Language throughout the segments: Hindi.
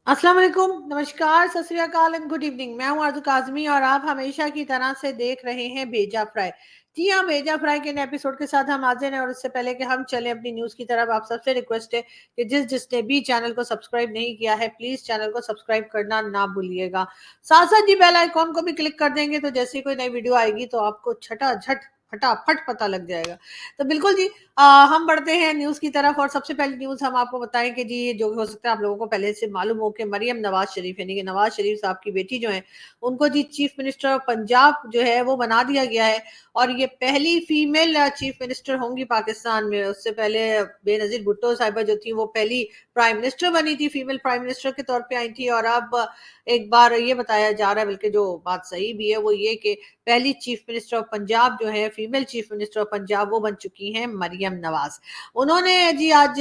अस्सलाम वालेकुम, नमस्कार, सत श्री अकाल एंड गुड इवनिंग। मैं हूं आरज़ू काज़मी और आप हमेशा की तरह से देख रहे हैं भेजा फ्राई। जी हाँ, भेजा फ्राई के नए एपिसोड के साथ हम हाज़िर हैं और इससे पहले कि हम चलें अपनी न्यूज़ की तरफ, आप सबसे रिक्वेस्ट है कि जिसने भी चैनल को सब्सक्राइब नहीं किया है, प्लीज़ चैनल को सब्सक्राइब करना ना भूलिएगा। साथ-साथ जी बेल आइकॉन को भी क्लिक कर देंगे तो जैसे ही कोई नई वीडियो आएगी तो आपको झटाझट फटाफट पता लग जाएगा। तो बिल्कुल जी, हम बढ़ते हैं न्यूज़ की तरफ और सबसे पहली न्यूज़ हम आपको बताएँ कि जी जो हो सकता है आप लोगों को पहले से मालूम हो कि मरियम नवाज़ शरीफ यानी कि नवाज़ शरीफ साहब की बेटी जो हैं, उनको जी चीफ मिनिस्टर ऑफ पंजाब जो है वो बना दिया गया है और ये पहली फीमेल चीफ मिनिस्टर होंगी पाकिस्तान में। उससे पहले बेनज़ीर भुट्टो साहिबा जो थी वो पहली प्राइम मिनिस्टर बनी थी, फीमेल प्राइम मिनिस्टर के तौर पे आई थी और अब एक बार ये बताया जा रहा है, बल्कि जो बात सही भी है वो ये कि पहली चीफ मिनिस्टर ऑफ पंजाब जो है, female chief minister of Punjab वो बन चुकी हैं मरियम नवाज। उन्होंने जी आज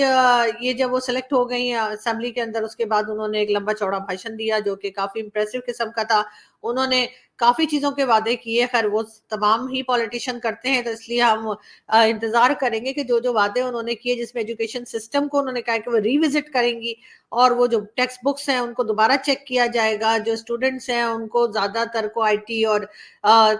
ये जब वो सेलेक्ट हो गई असेंबली के अंदर, उसके बाद उन्होंने एक लंबा चौड़ा भाषण दिया जो कि काफी इंप्रेसिव किस्म का था। उन्होंने काफी चीजों के वादे किए, खैर वो तमाम ही पॉलिटिशियन करते हैं तो इसलिए हम इंतजार करेंगे कि जो जो वादे उन्होंने किए, जिसमें एजुकेशन सिस्टम को उन्होंने कहा कि वो रिविजिट करेंगी और वो जो टेक्स्ट बुक्स हैं उनको दोबारा चेक किया जाएगा, जो स्टूडेंट्स हैं उनको ज्यादातर को आईटी और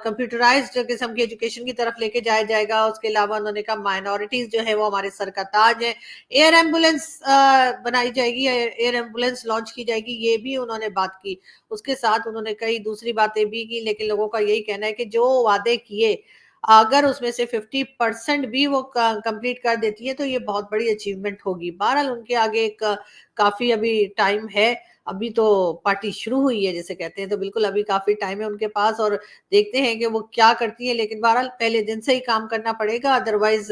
कंप्यूटराइज्ड किस्म की एजुकेशन की तरफ लेके जाया जाएगा। उसके अलावा उन्होंने कहा माइनॉरिटीज जो है वो हमारे सर का ताज है। एयर एम्बुलेंस बनाई जाएगी, एयर एम्बुलेंस लॉन्च की जाएगी, ये भी उन्होंने बात की। उसके साथ उन्होंने कई दूसरी बातें भी की, लेकिन लोगों का यही कहना है कि जो वादे किए, अगर उसमें से 50% भी वो कंप्लीट कर देती है तो ये बहुत बड़ी अचीवमेंट होगी। बहरहाल उनके आगे एक काफी अभी टाइम है, अभी तो पार्टी शुरू हुई है जिसे कहते हैं, तो बिल्कुल अभी काफी टाइम है उनके पास और देखते हैं कि वो क्या करती है। लेकिन बहरहाल पहले दिन से ही काम करना पड़ेगा, अदरवाइज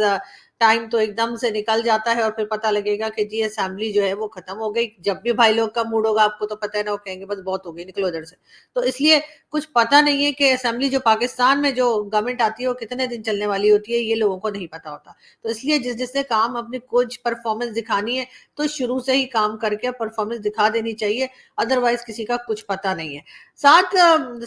टाइम तो एकदम से निकल जाता है और फिर पता लगेगा कि जी असेंबली जो है वो खत्म हो गई। जब भी भाई लोग का मूड होगा आपको तो पता है ना, वो कहेंगे बस बहुत हो गई, निकलो उधर से। तो इसलिए कुछ पता नहीं है कि असेंबली जो पाकिस्तान में जो गवर्नमेंट आती है वो कितने दिन चलने वाली होती है, ये लोगों को नहीं पता होता। तो इसलिए जिसने काम अपनी कुछ परफॉर्मेंस दिखानी है तो शुरू से ही काम करके परफॉर्मेंस दिखा देनी चाहिए, अदरवाइज किसी का कुछ पता नहीं है। साथ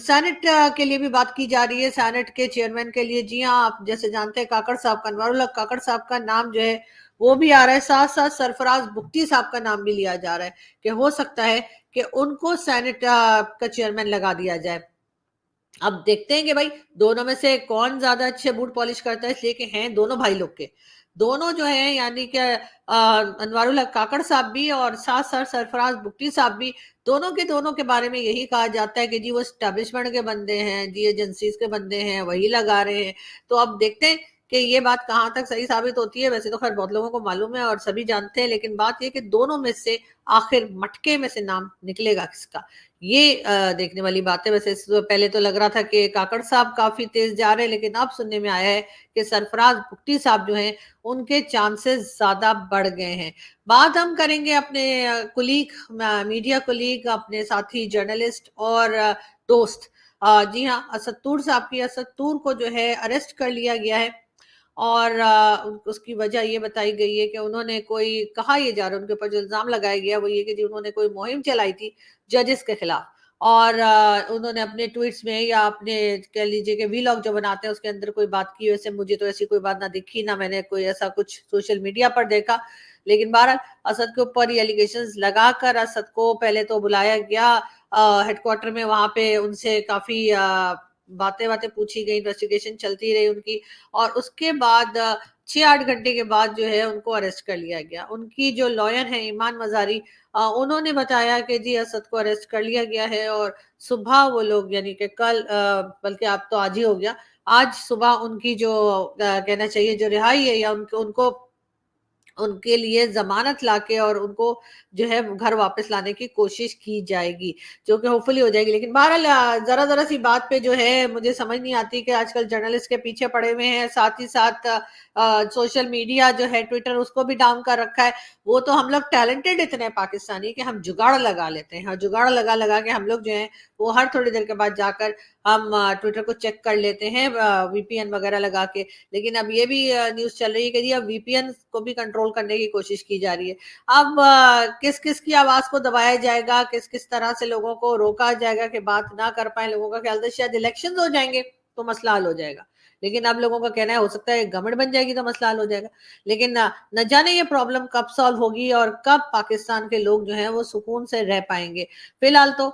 सेनेट के लिए भी बात की जा रही है, सेनेट के चेयरमैन के लिए। जी हाँ, आप जैसे जानते हैं काकड़ साहब का, अनवारुल्लाह काकड़ साहब का नाम जो है वो भी आ रहा है, साथ साथ सरफराज बुख्ती साहब का नाम भी लिया जा रहा है कि हो सकता है कि उनको सेनेट का चेयरमैन लगा दिया जाए। अब देखते हैं कि भाई दोनों में से कौन ज्यादा अच्छे बूट पॉलिश करता है, इसलिए कि हैं दोनों भाई लोग के, दोनों जो है यानी कि अनवारुल हक काकड़ साहब भी और साथ साथ सरफराज बुख्ती साहब भी, दोनों के बारे में यही कहा जाता है कि जी वो स्टैब्लिशमेंट के बंदे हैं, जी एजेंसीज के बंदे हैं, वही लगा रहे हैं। तो अब देखते हैं कि ये बात कहाँ तक सही साबित होती है। वैसे तो खैर बहुत लोगों को मालूम है और सभी जानते हैं, लेकिन बात ये कि दोनों में से आखिर मटके में से नाम निकलेगा किसका, ये देखने वाली बात है। वैसे इससे पहले तो लग रहा था कि काकड़ साहब काफी तेज जा रहे हैं, लेकिन अब सुनने में आया है कि सरफराज भुट्टी साहब जो हैं उनके चांसेस ज्यादा बढ़ गए हैं। बात हम करेंगे अपने कुलीग, मीडिया कुलीग, अपने साथी जर्नलिस्ट और दोस्त, जी हाँ, असद तूर साहब की। असद तूर को जो है अरेस्ट कर लिया गया है और उसकी वजह ये बताई गई है कि उन्होंने कोई, कहा ये जा रहा है उनके ऊपर जो इल्जाम लगाया गया वो ये कि जी उन्होंने कोई मुहिम चलाई थी जजेस के खिलाफ और उन्होंने अपने ट्वीट्स में या अपने कह लीजिए कि वीलॉग जो बनाते हैं उसके अंदर कोई बात की। वैसे मुझे तो ऐसी कोई बात ना दिखी, ना मैंने कोई ऐसा कुछ सोशल मीडिया पर देखा, लेकिन बहरहाल असद के ऊपर ये एलिगेशंस लगाकर असद को पहले तो बुलाया गया हेडक्वार्टर में, वहां पे उनसे काफी बातें बातें पूछी गई, इन्वेस्टिगेशन चलती रही उनकी और उसके बाद 6-8 घंटे के बाद जो है उनको अरेस्ट कर लिया गया। उनकी जो लॉयर है ईमान मजारी, उन्होंने बताया कि जी असद को अरेस्ट कर लिया गया है और सुबह वो लोग यानी कि कल, बल्कि अब तो आज ही हो गया, आज सुबह उनकी जो कहना चाहिए जो रिहाई है या उनको उनको उनके लिए ज़मानत लाके और उनको जो है घर वापस लाने की कोशिश की जाएगी, जो कि होपफुली हो जाएगी। लेकिन बहरहाल ज़रा-ज़रा सी बात पे जो है मुझे समझ नहीं आती कि आजकल जर्नलिस्ट के पीछे पड़े हुए हैं, साथ ही साथ सोशल मीडिया जो है ट्विटर उसको भी डाउन कर रखा है। वो तो हम लोग टैलेंटेड इतने हैं पाकिस्तानी कि हम जुगाड़ लगा लेते हैं, हाँ, जुगाड़ लगा-लगा के हम लोग जो हैं वो हर थोड़ी देर के बाद जाकर हम ट्विटर को चेक कर लेते हैं वीपीएन वगैरह लगा के। लेकिन अब ये भी न्यूज़ चल रही है कि जी अब वीपीएन को भी कंट्रोल करने की कोशिश की जा रही है। अब किस-किस की आवाज़ को दबाया जाएगा, किस-किस तरह से लोगों को रोका जाएगा कि बात ना कर पाएँ, लोगों का ख्याल था शायद इलेक्शंस हो जाएँगे, तो मसला हल हो जाएगा। लेकिन अब लोगों का कहना है हो सकता है गवर्नमेंट बन जाएगी तो मसला हल हो जाएगा। लेकिन न जाने ये प्रॉब्लम कब सॉल्व होगी और कब पाकिस्तान के लोग जो हैं वो सुकून से रह पाएंगे। फिलहाल तो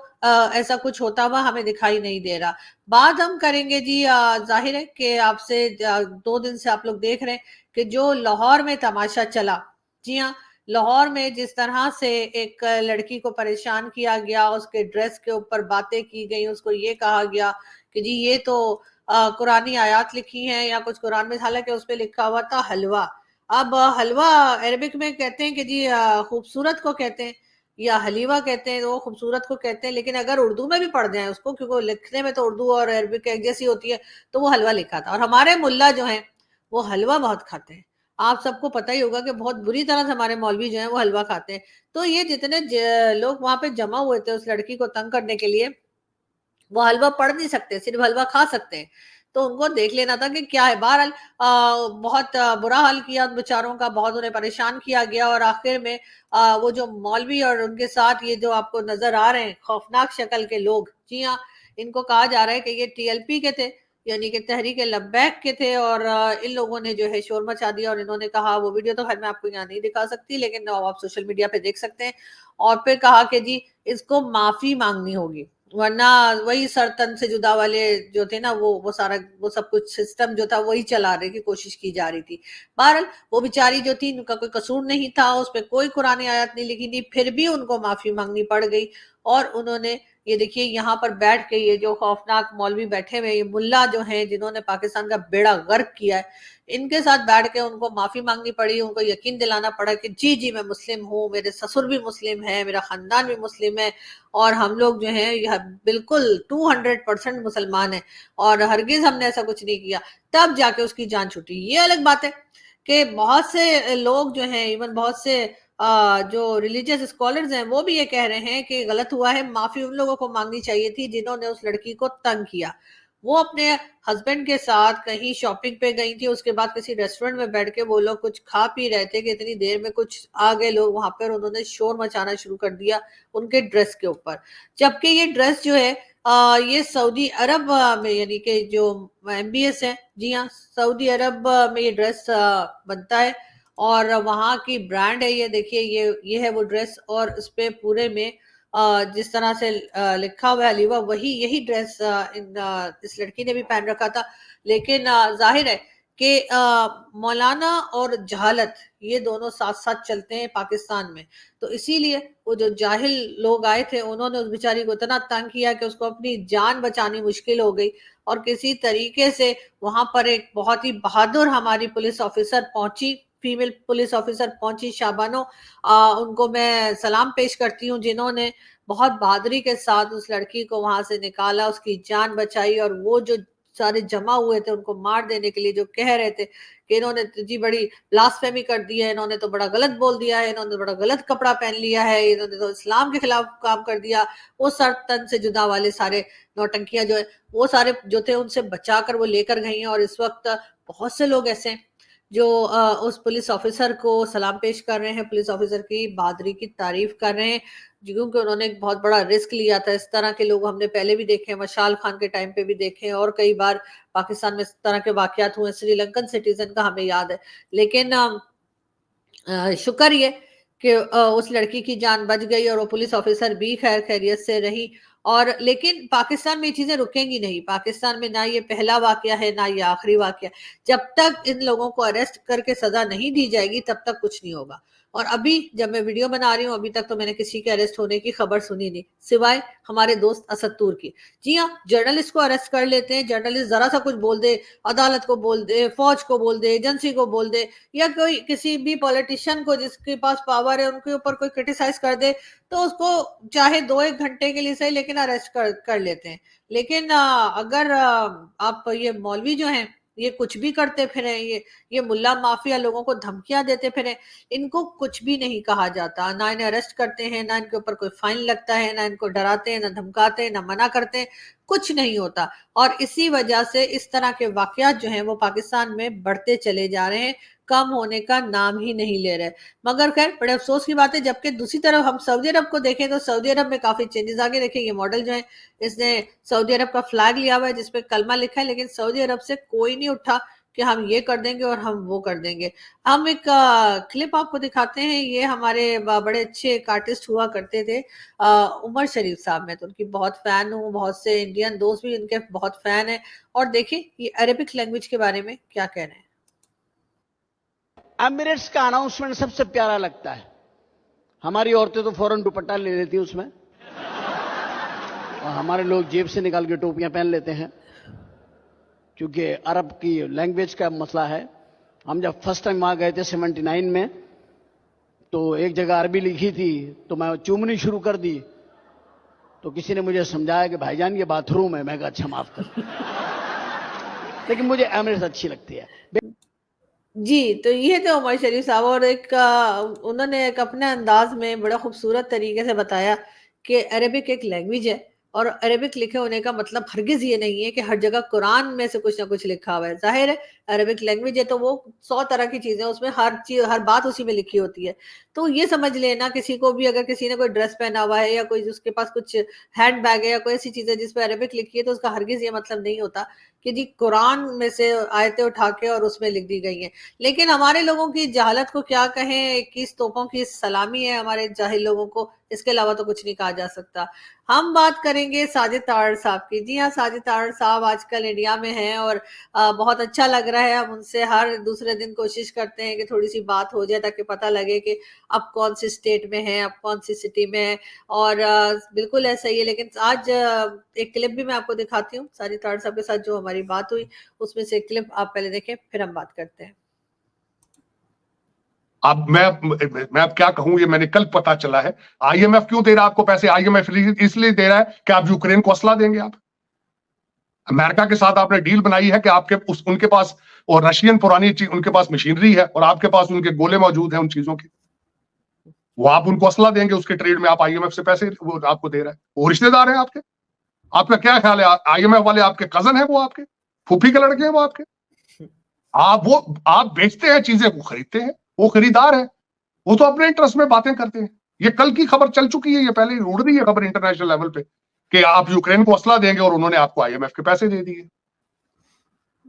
ऐसा कुछ होता हुआ हमें दिखाई नहीं दे रहा। बात हम करेंगे जी, जाहिर है कि आपसे 2 दिन से आप लोग देख रहे हैं कि जो लाहौर में तमाशा चला, जी हाँ, लाहौर में जिस तरह से एक लड़की को परेशान किया गया, उसके ड्रेस के ऊपर बातें की गई, उसको ये कहा गया कि जी ये तो कुरानी आयत लिखी हैं या कुछ कुरान में, हालांकि उस पे लिखा हुआ था हलवा। अब हलवा अरबिक में कहते हैं कि जी खूबसूरत को कहते हैं या हलीवा कहते हैं, तो वो खूबसूरत को कहते हैं, लेकिन अगर उर्दू में भी पढ़ जाए उसको, क्योंकि वो लिखने में तो उर्दू और अरबिक एक जैसी होती है, तो वो हलवा लिखा था। और हमारे मुल्ला जो है वो हलवा बहुत खाते हैं। आप सबको पता ही होगा कि बहुत बुरी तरह से हमारे मौलवी जो हैं वो हलवा खाते हैं। तो ये जितने लोग वहां पे जमा हुए थे उस लड़की को तंग करने के लिए, वो हलवा पढ़ नहीं सकते, सिर्फ हलवा खा सकते हैं। तो उनको देख लेना था कि क्या है। बहरहाल बहुत बुरा हाल किया उन बेचारों का, बहुत उन्हें परेशान किया गया और आखिर में वो जो मौलवी और उनके साथ ये जो आपको नजर आ रहे हैं खौफनाक शक्ल के लोग, जी हाँ, इनको कहा जा रहा है कि ये टीएलपी के थे, यानी कि तहरीक लब्बैक के थे। और इन लोगों ने जो है शोर मचा दिया और इन्होंने कहा, वो वीडियो तो खैर मैं आपको यहाँ नहीं दिखा सकती, लेकिन आप सोशल मीडिया पे देख सकते हैं। और फिर कहा कि जी इसको माफी मांगनी होगी, वरना वही सरतन से जुदा वाले जो थे ना, वो सारा वो सब कुछ सिस्टम जो था वही चलाने की कोशिश की जा रही थी। बहरहाल वो बेचारी जो थी, उनका कोई कसूर नहीं था, उस पर कोई कुरानी आयत नहीं लिखी थी, फिर भी उनको माफी मांगनी पड़ गई। और उन्होंने, ये देखिए यहाँ पर बैठ के ये जो खौफनाक मौलवी बैठे हुए, ये मुल्ला जो हैं जिन्होंने पाकिस्तान का बेड़ा गर्क किया है, इनके साथ बैठ के उनको माफी मांगनी पड़ी, उनको यकीन दिलाना पड़ा कि जी जी मैं मुस्लिम हूँ, मेरे ससुर भी मुस्लिम है, मेरा खानदान भी मुस्लिम है, और हम लोग जो है यह बिल्कुल 200% मुसलमान है और हरगिज हमने ऐसा कुछ नहीं किया। तब जाके उसकी जान छूटी। ये अलग बात है कि बहुत से लोग जो हैं, इवन बहुत से जो रिलीजियस स्कॉलर्स हैं, वो भी ये कह रहे हैं कि गलत हुआ है, माफी उन लोगों को मांगनी चाहिए थी जिन्होंने उस लड़की को तंग किया। वो अपने हस्बैंड के साथ कहीं शॉपिंग पे गई थी, उसके बाद किसी रेस्टोरेंट में बैठ के वो लोग कुछ खा पी रहे थे कि इतनी देर में कुछ आ गए लोग वहां पर, उन्होंने शोर मचाना शुरू कर दिया उनके ड्रेस के ऊपर। जबकि ये ड्रेस जो है ये सऊदी अरब में, यानी कि जो एमबीएस है, जी हाँ, सऊदी अरब में ये ड्रेस बनता है और वहाँ की ब्रांड है। ये देखिए, ये है वो ड्रेस, और इस पे पूरे में जिस तरह से लिखा हुआ है अलीवा, वही यही ड्रेस इस लड़की ने भी पहन रखा था। लेकिन जाहिर है कि मौलाना और जहालत ये दोनों साथ साथ चलते हैं पाकिस्तान में। तो इसीलिए वो जो जाहिल लोग आए थे, उन्होंने उस बेचारी को इतना तंग किया कि उसको अपनी जान बचानी मुश्किल हो गई। और किसी तरीके से वहां पर एक बहुत ही बहादुर हमारी पुलिस ऑफिसर पहुंची, फीमेल पुलिस ऑफिसर पहुंची, शाबानो, उनको मैं सलाम पेश करती हूँ, जिन्होंने बहुत बहादुरी के साथ उस लड़की को वहां से निकाला, उसकी जान बचाई। और वो जो सारे जमा हुए थे उनको मार देने के लिए, जो कह रहे थे कि इन्होंने तो जी बड़ी ब्लास्फेमी कर दी है, इन्होंने तो बड़ा गलत बोल दिया है, इन्होंने बड़ा गलत कपड़ा पहन लिया है, इन्होंने तो इस्लाम के खिलाफ काम कर दिया, वो सर तन से जुदा वाले सारे नौटंकियां जो है, वो सारे जो थे उनसे बचाकर वो लेकर गई हैं। और इस वक्त बहुत से लोग ऐसे हैं जो उस पुलिस ऑफिसर को सलाम पेश कर रहे हैं, पुलिस ऑफिसर की बहादुरी की तारीफ कर रहे हैं, क्योंकि उन्होंने एक बहुत बड़ा रिस्क लिया था। इस तरह के लोग हमने पहले भी देखे हैं, मशाल खान के टाइम पे भी देखे हैं, और कई बार पाकिस्तान में इस तरह के वाकयात हुए, श्रीलंकन सिटीजन का हमें याद है। लेकिन शुक्र ये कि उस लड़की की जान बच गई और वो पुलिस ऑफिसर भी खैर खैरियत से रही। और लेकिन पाकिस्तान में ये चीजें रुकेंगी नहीं। पाकिस्तान में ना ये पहला वाकया है, ना ये आखिरी वाकया। जब तक इन लोगों को अरेस्ट करके सजा नहीं दी जाएगी, तब तक कुछ नहीं होगा। और अभी जब मैं वीडियो बना रही हूँ, अभी तक तो मैंने किसी के अरेस्ट होने की खबर सुनी नहीं, सिवाय हमारे दोस्त असद तूर की। जी हाँ, जर्नलिस्ट को अरेस्ट कर लेते हैं, जर्नलिस्ट जरा सा कुछ बोल दे, अदालत को बोल दे, फौज को बोल दे, एजेंसी को बोल दे, या कोई किसी भी पॉलिटिशियन को जिसके पास पावर है उनके ऊपर कोई क्रिटिसाइज कर दे, तो उसको चाहे 2-1 घंटे के लिए सही, लेकिन अरेस्ट कर लेते हैं। लेकिन अगर आप ये मौलवी जो हैं ये कुछ भी करते फिरे, ये मुल्ला माफिया लोगों को धमकियां देते फिरे, इनको कुछ भी नहीं कहा जाता, ना इन्हें अरेस्ट करते हैं, ना इनके ऊपर कोई फाइन लगता है, ना इनको डराते हैं, ना धमकाते हैं, ना मना करते हैं, कुछ नहीं होता। और इसी वजह से इस तरह के वाकयात जो हैं वो पाकिस्तान में बढ़ते चले जा रहे हैं। कम होने का नाम ही नहीं ले रहे। मगर खैर बड़े अफसोस की बात है, जबकि दूसरी तरफ हम सऊदी अरब को देखें तो सऊदी अरब में काफी चेंजेस आगे। देखिए ये मॉडल जो है, इसने सऊदी अरब का फ्लैग लिया हुआ है जिसपे कलमा लिखा है, लेकिन सऊदी अरब से कोई नहीं उठा कि हम ये कर देंगे और हम वो कर देंगे। हम एक क्लिप आपको दिखाते हैं। ये हमारे बड़े अच्छे एक आर्टिस्ट हुआ करते थे, उमर शरीफ साहब। मैं तो उनकी बहुत फैन हूँ, बहुत से इंडियन दोस्त भी उनके बहुत फैन है। और देखिए ये अरेबिक लैंग्वेज के बारे में क्या कह रहे हैं। एमिरेट्स का अनाउंसमेंट सबसे प्यारा लगता है। हमारी औरतें तो फौरन दुपट्टा ले लेती हैं उसमें, और हमारे लोग जेब से निकाल के टोपियां पहन लेते हैं, क्योंकि अरब की लैंग्वेज का मसला है। हम जब फर्स्ट टाइम वहां गए थे 79 में, तो एक जगह अरबी लिखी थी तो मैं चूमनी शुरू कर दी, तो किसी ने मुझे समझाया कि भाईजान ये बाथरूम है। मैं कहा अच्छा माफ कर। लेकिन मुझे एमिरेट्स अच्छी लगती है। जी, तो ये थे उमर शरीफ साहब, और एक उन्होंने एक अपने अंदाज में बड़ा खूबसूरत तरीके से बताया कि अरेबिक एक लैंग्वेज है, और अरेबिक लिखे होने का मतलब हरगिज़ ये नहीं है कि हर जगह कुरान में से कुछ ना कुछ लिखा हुआ है। ज़ाहिर है अरेबिक लैंग्वेज है तो वो 100 तरह की चीज़ें, उसमें हर चीज़ हर बात उसी में लिखी होती है। तो ये समझ लेना, किसी को भी अगर किसी ने कोई ड्रेस पहना हुआ है या कोई उसके पास कुछ हैंड बैग है या कोई ऐसी चीज़ है जिस पे अरेबिक लिखी है, तो उसका हरगिज़ ये मतलब नहीं होता कि जी कुरान में से आयतें उठा के और उसमें लिख दी गई हैं। लेकिन हमारे लोगों की जहालत को क्या कहें, 21 तोपों की सलामी है हमारे जाहिल लोगों को, इसके अलावा तो कुछ नहीं कहा जा सकता। हम बात करेंगे साजिद तारड़ साहब की। जी हाँ, साजिद तारड़ साहब आजकल इंडिया में हैं और बहुत अच्छा लग रहा है। हम उनसे हर दूसरे दिन कोशिश करते हैं कि थोड़ी सी बात हो जाए ताकि पता लगे कि अब कौन सी स्टेट में है, अब कौन सी सिटी में है, और बिल्कुल ऐसा ही है। लेकिन आज एक क्लिप भी मैं आपको दिखाती हूँ साजिद तारड़ साहब के साथ जो हमारी बात हुई, उसमें से एक क्लिप आप पहले देखें फिर हम बात करते हैं। अब मैं अब क्या कहूं, ये मैंने कल पता चला है। आईएमएफ क्यों दे रहा है आपको पैसे? आईएमएफ इसलिए दे रहा है कि आप यूक्रेन को असला देंगे। आप अमेरिका के साथ आपने डील बनाई है कि आपके उनके पास और रशियन पुरानी चीज, उनके पास मशीनरी है और आपके पास उनके गोले मौजूद हैं उन चीजों की। वो आप उनको असला देंगे, उसके ट्रेड में आप आईएमएफ से पैसे वो आपको दे रहा है। वो रिश्तेदार है आपके। आपका क्या ख्याल है, आईएमएफ वाले आपके कजन है? वो आपके फूफी के लड़के हैं वो आपके। आप बेचते हैं चीजें, वो खरीदते हैं, वो खरीदार है। वो तो अपने इंटरेस्ट में बातें करते हैं। ये कल की खबर चल चुकी है, ये पहले ही उड़ रही है खबर इंटरनेशनल लेवल पे कि आप यूक्रेन को असला देंगे और उन्होंने आपको आईएमएफ के पैसे दे दिए।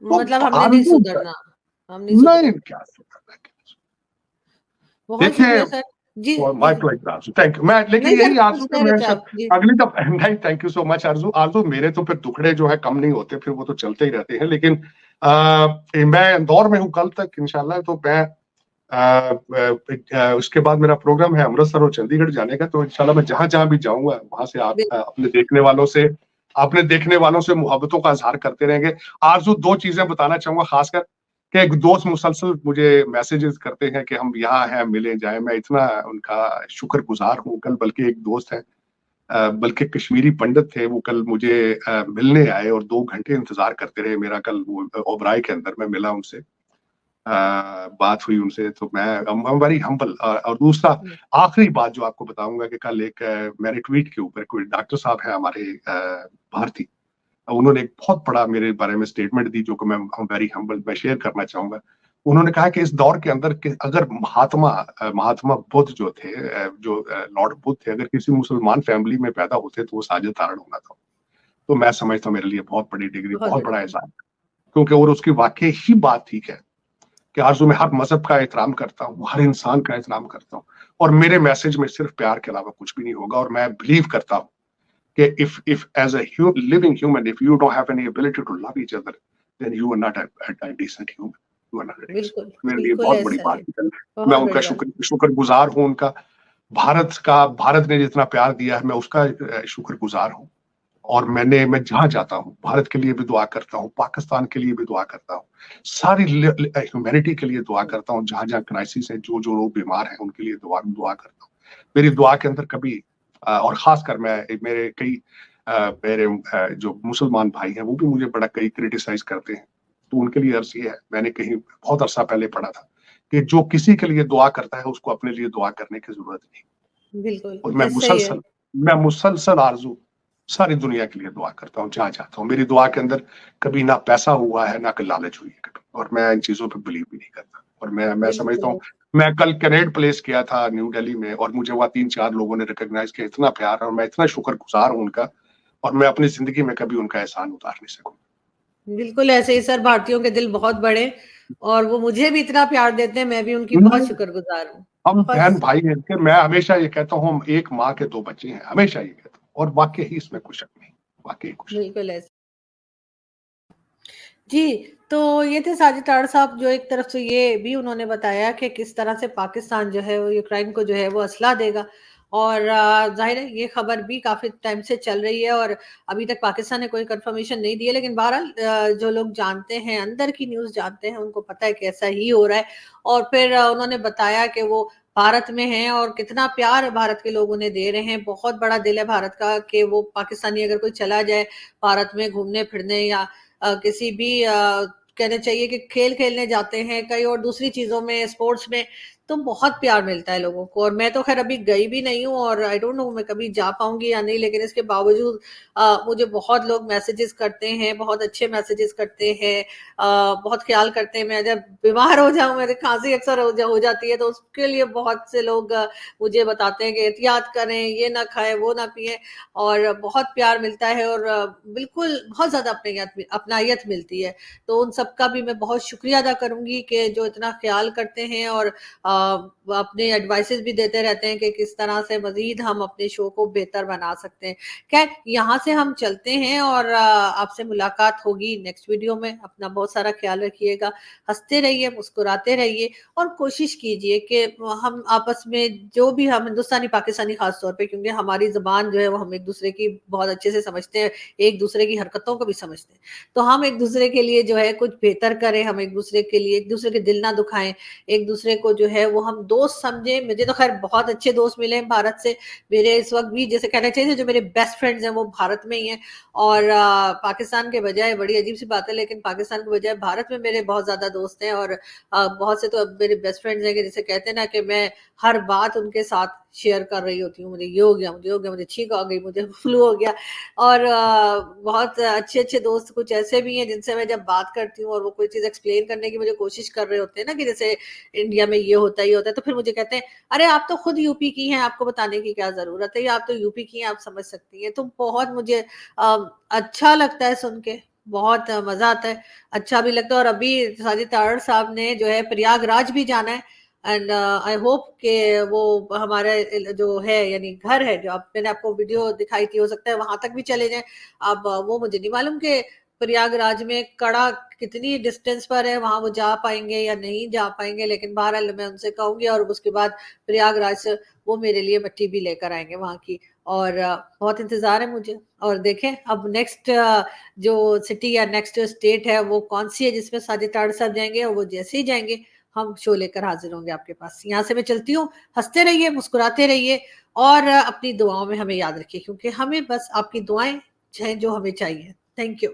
तो मतलब हमने नहीं सुधरना, हम नहीं नहीं, क्या सुधरना। बहुत शुक्रिया sir ji. My pleasure, thank you. मैं लेकिन यही आरजू के मैं अगली तब नहीं, थैंक यू सो मच आरजू। मेरे तो फिर दुखड़े जो है कम नहीं होते, फिर वो तो चलते ही रहते हैं। लेकिन मैं इंदौर में हूँ कल तक इंशाल्लाह। तो मैं उसके बाद मेरा प्रोग्राम है अमृतसर और चंडीगढ़ जाने का। तो इंशाल्लाह मैं जहां जहां भी जाऊंगा वहां से आप अपने देखने वालों से मोहब्बतों का इजहार करते रहेंगे। आरजू, दो चीजें बताना चाहूंगा खासकर कि एक दोस्त मुसलसल मुझे मैसेजेस करते हैं कि हम यहाँ हैं, मिले जाए। मैं इतना उनका शुक्रगुजार हूँ। कल बल्कि एक दोस्त है, बल्कि कश्मीरी पंडित थे, वो कल मुझे मिलने आए और 2 घंटे इंतजार करते रहे मेरा। कल वो ओबराय के अंदर मैं मिला उनसे, बात हुई उनसे। तो मैं वेरी हम्बल। और दूसरा आखिरी बात जो आपको बताऊंगा कि कल एक मेरे ट्वीट के ऊपर कोई डॉक्टर साहब है हमारे भारतीय, उन्होंने एक बहुत बड़ा मेरे बारे में स्टेटमेंट दी जो कि मैं वेरी हम्बल मैं शेयर करना चाहूंगा। उन्होंने कहा कि इस दौर के अंदर कि अगर महात्मा बुद्ध जो थे, जो लॉर्ड बुद्ध थे, अगर किसी मुसलमान फैमिली में पैदा होते तो वो साजिद तारड़ होना था। तो मैं समझता हूँ मेरे लिए बहुत बड़ी डिग्री, बहुत बड़ा एहसान, क्योंकि और उसकी वाकई ही बात ठीक है कि आरजू मैं हर मजहब का एहतराम करता हूँ, हर इंसान का एहतराम करता हूँ, और मेरे मैसेज में सिर्फ प्यार के अलावा कुछ भी नहीं होगा। और मैं बिलीव करता हूँ कि if as a living human, if you don't have any ability to love each other, then you are not a decent human. You are not a decent. मेरे लिए बहुत बड़ी बात है। मैं उनका शुक्रगुजार हूँ। उनका भारत ने जितना प्यार दिया है मैं उसका शुक्रगुजार हूँ। और मैं जहां जाता हूँ भारत के लिए भी दुआ करता हूँ, पाकिस्तान के लिए भी दुआ करता हूँ, सारी ह्यूमैनिटी के लिए दुआ करता हूँ। जहां जहां क्राइसिस है, जो लोग बीमार हैं उनके लिए दुआ करता हूँ। मेरी दुआ के अंदर कभी और खासकर मेरे कई मेरे जो मुसलमान भाई हैं वो भी मुझे बड़ा कई क्रिटिसाइज करते हैं। तो उनके लिए अर्ज ये है, मैंने कहीं बहुत अरसा पहले पढ़ा था कि जो किसी के लिए दुआ करता है उसको अपने लिए दुआ करने की जरूरत नहीं। बिल्कुल। और मैं मुसलसल आरजू सारी दुनिया के लिए दुआ करता हूँ जहां जाता हूँ। मेरी दुआ के अंदर कभी ना पैसा हुआ है ना लालच हुई है कभी, और मैं इन चीजों पर बिलीव भी नहीं करता। और मैं समझता हूँ, मैं कल कैनेड प्लेस किया था न्यू दिल्ली में और मुझे वहाँ 3-4 लोगों ने रिकॉग्नाइज किया, इतना प्यार है और मैं इतना शुक्रगुजार हूँ उनका, और मैं अपनी जिंदगी में कभी उनका एहसान उतार नहीं सकूँ। बिल्कुल ऐसे ही सर, भारतीयों के दिल बहुत बड़े, और वो मुझे भी इतना प्यार देते हैं, मैं भी उनकी बहुत शुक्रगुजार हूँ। हम बहन बस भाई हैं कि मैं हमेशा ये कहता हूँ हम एक माँ के 2 बच्चे हैं, हमेशा ये कहता हूँ, और वाकई ही इसमें कुछ शक नहीं, वाकई कुछ। बिल्कुल ऐसे। जी, तो ये थे साजिद ताड़ साहब, जो एक तरफ से ये भी उन्होंने बताया कि किस तरह से पाकिस्तान जो है वो यूक्रेन को जो है वो असला देगा, और ज़ाहिर है ये खबर भी काफ़ी टाइम से चल रही है और अभी तक पाकिस्तान ने कोई कंफर्मेशन नहीं दी है, लेकिन बहरहाल जो लोग जानते हैं, अंदर की न्यूज़ जानते हैं, उनको पता है कि ऐसा ही हो रहा है। और फिर उन्होंने बताया कि वो भारत में हैं और कितना प्यार भारत के लोग उन्हें दे रहे हैं। बहुत बड़ा दिल है भारत का कि वो पाकिस्तानी अगर कोई चला जाए भारत में घूमने-फिरने या किसी भी कहना चाहिए कि खेल खेलने जाते हैं, कई और दूसरी चीज़ों में, स्पोर्ट्स में, तो बहुत प्यार मिलता है लोगों को। और मैं तो खैर अभी गई भी नहीं हूँ और आई डोंट नो मैं कभी जा पाऊँगी या नहीं, लेकिन इसके बावजूद मुझे बहुत लोग मैसेजेस करते हैं, बहुत अच्छे मैसेजेस करते हैं, बहुत ख़्याल करते हैं। मैं जब बीमार हो जाऊँ, मेरी खाँसी अक्सर हो जाती है, तो उसके लिए बहुत से लोग मुझे बताते हैं कि एहतियात करें, ये ना खाएँ, वो ना पिएँ, और बहुत प्यार मिलता है और बिल्कुल बहुत ज़्यादा अपनायत मिलती है। तो उन सबका भी मैं बहुत शुक्रिया अदा करूँगी कि जो इतना ख़्याल करते हैं और अपने एडवाइसेस भी देते रहते हैं कि किस तरह से मज़ीद हम अपने शो को बेहतर बना सकते हैं। खैर, यहाँ से हम चलते हैं और आपसे मुलाकात होगी नेक्स्ट वीडियो में। अपना बहुत सारा ख़्याल रखिएगा, हँसते रहिए, मुस्कुराते रहिए और कोशिश कीजिए कि हम आपस में जो भी हम हिंदुस्तानी, पाकिस्तानी ख़ास तौर पे, क्योंकि हमारी ज़बान जो है वो हम एक-दूसरे की बहुत अच्छे से समझते हैं, एक-दूसरे की हरकतों को भी समझते हैं। तो हम एक-दूसरे के लिए जो है कुछ बेहतर करें, हम एक-दूसरे के लिए एक-दूसरे के दिल ना दुखाएँ, एक-दूसरे को जो है वो हम दोस्त समझें। मुझे तो खैर बहुत अच्छे दोस्त मिले हैं भारत से। मेरे इस वक़्त भी जैसे कहना चाहिए जो मेरे बेस्ट फ्रेंड्स हैं वो भारत में ही हैं, और पाकिस्तान के बजाय, बड़ी अजीब-सी बात है, लेकिन पाकिस्तान के बजाय भारत में मेरे बहुत ज़्यादा दोस्त हैं, और बहुत से तो अब मेरे बेस्ट फ्रेंड्स हैं कि जिसे कहते हैं ना कि मैं हर बात उनके साथ शेयर कर रही होती हूँ। मुझे ये हो गया, मुझे हो गया, मुझे छींक आ गई, मुझे फ्लू हो गया, और बहुत अच्छे-अच्छे दोस्त कुछ ऐसे भी हैं जिनसे मैं जब बात करती हूँ और वो कोई चीज़ एक्सप्लेन करने की मुझे कोशिश कर रहे होते हैं ना कि जैसे इंडिया में ये होता है, ये होता है, तो फिर मुझे कहते हैं, "अरे आप तो खुद यूपी की हैं, आपको बताने की क्या ज़रूरत है? या आप तो यूपी की हैं, आप समझ सकती हैं।" तो बहुत मुझे अच्छा लगता है सुन के, बहुत मज़ा आता है, अच्छा भी लगता है। और अभी साजिद तारड़ साहब ने जो है प्रयागराज भी जाना है, एंड आई होप कि वो हमारा जो है यानी घर है, जो मैंने आपको वीडियो दिखाई थी, हो सकता है वहां तक भी चले जाएं। अब वो मुझे नहीं मालूम कि प्रयागराज में कड़ा कितनी डिस्टेंस पर है, वहां वो जा पाएंगे या नहीं जा पाएंगे, लेकिन बहरहाल मैं उनसे कहूंगी और उसके बाद प्रयागराज से वो मेरे लिए मट्टी भी लेकर आएंगे वहां की। और बहुत इंतजार है मुझे, और देखें अब नेक्स्ट जो सिटी या नेक्स्ट स्टेट है वो कौन सी है जिसमें साजिद ताड़ साहब जाएंगे, और वो जैसे ही जाएंगे हम शो लेकर हाजिर होंगे आपके पास। यहाँ से मैं चलती हूँ, हंसते रहिए, मुस्कुराते रहिए, और अपनी दुआओं में हमें याद रखिए, क्योंकि हमें बस आपकी दुआएं हैं जो हमें चाहिए। Thank you.